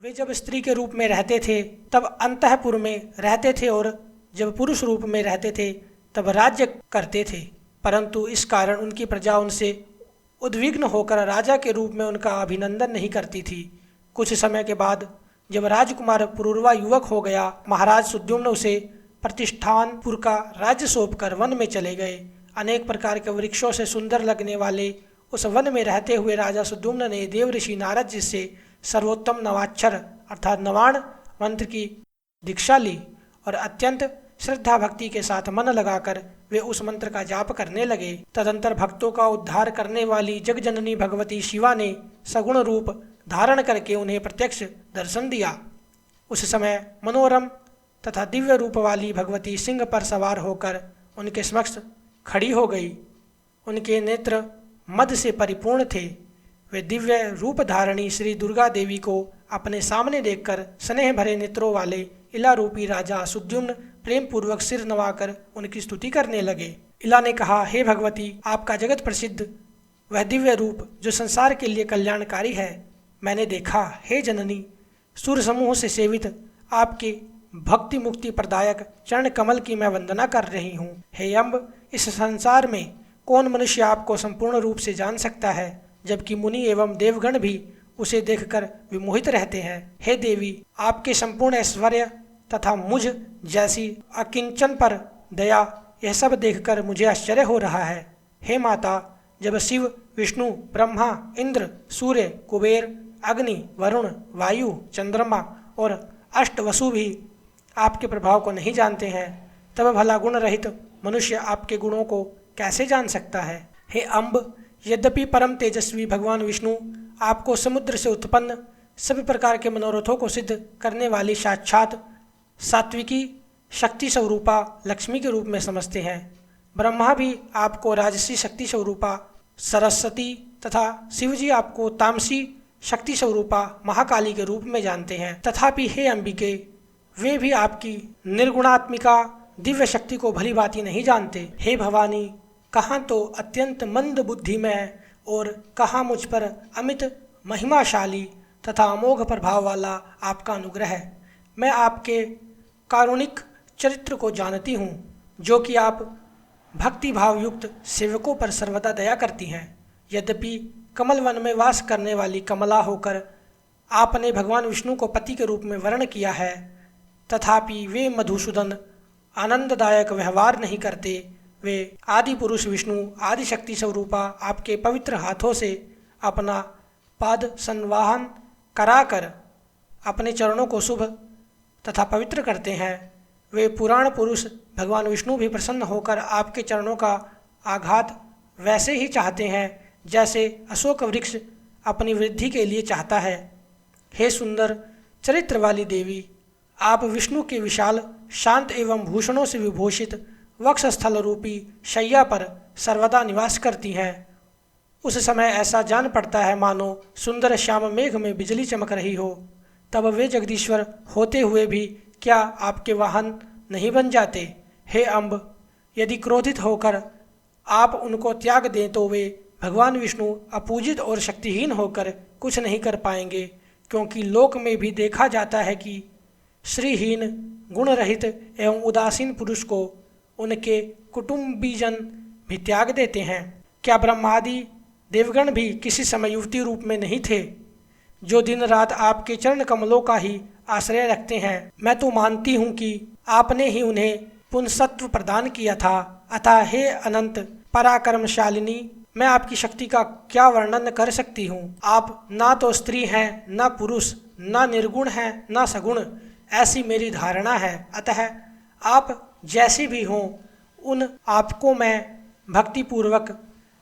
वे जब स्त्री के रूप में रहते थे तब अंतःपुर में रहते थे और जब पुरुष रूप में रहते थे तब राज्य करते थे, परंतु इस कारण उनकी प्रजा उनसे उद्विग्न होकर राजा के रूप में उनका अभिनंदन नहीं करती थी। कुछ समय के बाद जब राजकुमार पुरूरवा युवक हो गया, महाराज सुद्युम्न उसे प्रतिष्ठानपुर का राज्य सौंपकर वन में चले गए। अनेक प्रकार के वृक्षों से सुंदर लगने वाले उस वन में रहते हुए राजा सुद्युम्न ने देव ऋषि नारद जी से सर्वोत्तम नवाक्षर अर्थात नवाण मंत्र की दीक्षा ली और अत्यंत श्रद्धा भक्ति के साथ मन लगाकर वे उस मंत्र का जाप करने लगे। तदंतर भक्तों का उद्धार करने वाली जगजननी भगवती शिवा ने सगुण रूप धारण करके उन्हें प्रत्यक्ष दर्शन दिया। उस समय मनोरम तथा दिव्य रूप वाली भगवती सिंह पर सवार होकर उनके समक्ष खड़ी हो गई। उनके नेत्र मद से परिपूर्ण थे। वे दिव्य रूप धारणी श्री दुर्गा देवी को अपने सामने देखकर स्नेह भरे नेत्रों वाले इला रूपी राजा सुद्युम्न प्रेम पूर्वक सिर नवाकर उनकी स्तुति करने लगे। इला ने कहा, हे भगवती, आपका जगत प्रसिद्ध वह दिव्य रूप जो संसार के लिए कल्याणकारी है मैंने देखा। हे जननी, सूर्य समूह से सेवित आपके भक्ति मुक्ति प्रदायक चरण कमल की मैं वंदना कर रही हूँ। हे अम्ब, इस संसार में कौन मनुष्य आपको संपूर्ण रूप से जान सकता है, जबकि मुनि एवं देवगण भी उसे देखकर विमोहित रहते हैं। हे देवी, आपके संपूर्ण ऐश्वर्य तथा मुझ जैसी अकिंचन पर दया, यह सब देखकर मुझे आश्चर्य हो रहा है। हे माता, जब शिव, विष्णु, ब्रह्मा, इंद्र, सूर्य, कुबेर, अग्नि, वरुण, वायु, चंद्रमा और अष्टवसु भी आपके प्रभाव को नहीं जानते हैं, तब भला गुण रहित मनुष्य आपके गुणों को कैसे जान सकता है। हे अम्ब, यद्यपि परम तेजस्वी भगवान विष्णु आपको समुद्र से उत्पन्न सभी प्रकार के मनोरथों को सिद्ध करने वाली साक्षात सात्विकी शक्ति स्वरूपा लक्ष्मी के रूप में समझते हैं, ब्रह्मा भी आपको राजसी शक्ति स्वरूपा सरस्वती तथा शिवजी आपको तामसी शक्ति स्वरूपा महाकाली के रूप में जानते हैं, तथापि हे अंबिके, वे भी आपकी निर्गुणात्मिका दिव्य शक्ति को भली भांति नहीं जानते। हे भवानी, कहाँ तो अत्यंत मंद बुद्धि में और कहाँ मुझ पर अमित महिमाशाली तथा अमोघ प्रभाव वाला आपका अनुग्रह है। मैं आपके कारुणिक चरित्र को जानती हूँ, जो कि आप भक्ति भाव युक्त सेवकों पर सर्वदा दया करती हैं। यद्यपि कमल वन में वास करने वाली कमला होकर आपने भगवान विष्णु को पति के रूप में वर्ण किया है, तथापि वे मधुसूदन आनंददायक व्यवहार नहीं करते। वे आदि पुरुष विष्णु आदि शक्ति स्वरूपा आपके पवित्र हाथों से अपना पाद संवाहन कराकर अपने चरणों को शुभ तथा पवित्र करते हैं। वे पुराण पुरुष भगवान विष्णु भी प्रसन्न होकर आपके चरणों का आघात वैसे ही चाहते हैं जैसे अशोक वृक्ष अपनी वृद्धि के लिए चाहता है। हे सुंदर चरित्र वाली देवी, आप विष्णु के विशाल शांत एवं भूषणों से विभूषित वक्षस्थल रूपी शैया पर सर्वदा निवास करती हैं। उस समय ऐसा जान पड़ता है मानो सुंदर श्याम मेघ में बिजली चमक रही हो। तब वे जगदीश्वर होते हुए भी क्या आपके वाहन नहीं बन जाते। हे अम्ब, यदि क्रोधित होकर आप उनको त्याग दें तो वे भगवान विष्णु अपूजित और शक्तिहीन होकर कुछ नहीं कर पाएंगे, क्योंकि लोक में भी देखा जाता है कि श्रीहीन गुण रहित एवं उदासीन पुरुष को उनके कुटुंबीजन भी त्याग देते हैं। क्या ब्रह्मादि देवगण भी किसी समय युवती रूप में नहीं थे, जो दिन रात आपके चरण कमलों का ही आश्रय रखते हैं। मैं तो मानती हूँ कि आपने ही उन्हें पुंसत्व प्रदान किया था। अतः हे अनंत पराक्रमशालिनी, मैं आपकी शक्ति का क्या वर्णन कर सकती हूँ। आप ना तो स्त्री हैं, ना पुरुष, ना निर्गुण हैं, ना सगुण, ऐसी मेरी धारणा है। अतः आप जैसी भी हों, उन आपको मैं भक्तिपूर्वक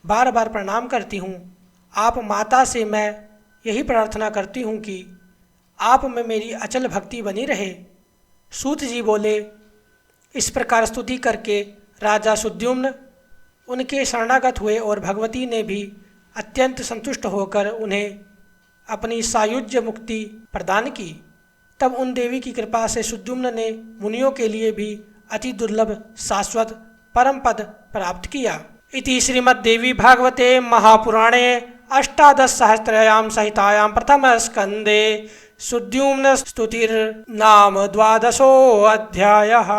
बार बार प्रणाम करती हूँ। आप माता से मैं यही प्रार्थना करती हूँ कि आप में मेरी अचल भक्ति बनी रहे। सूत जी बोले। इस प्रकार स्तुति करके राजा सुद्युम्न उनके शरणागत हुए और भगवती ने भी अत्यंत संतुष्ट होकर उन्हें अपनी सायुज्य मुक्ति प्रदान की। तब उन देवी की कृपा से सुद्युम्न ने मुनियों के लिए भी अति दुर्लभ शाश्वत परम पद प्राप्त किया। इति श्रीमद्देवी भागवते महापुराणे अष्टादश सहस्त्रयां संहितायां प्रथम स्कंदे सुद्युम्न स्तुतिर्नाम 12 अध्यायः।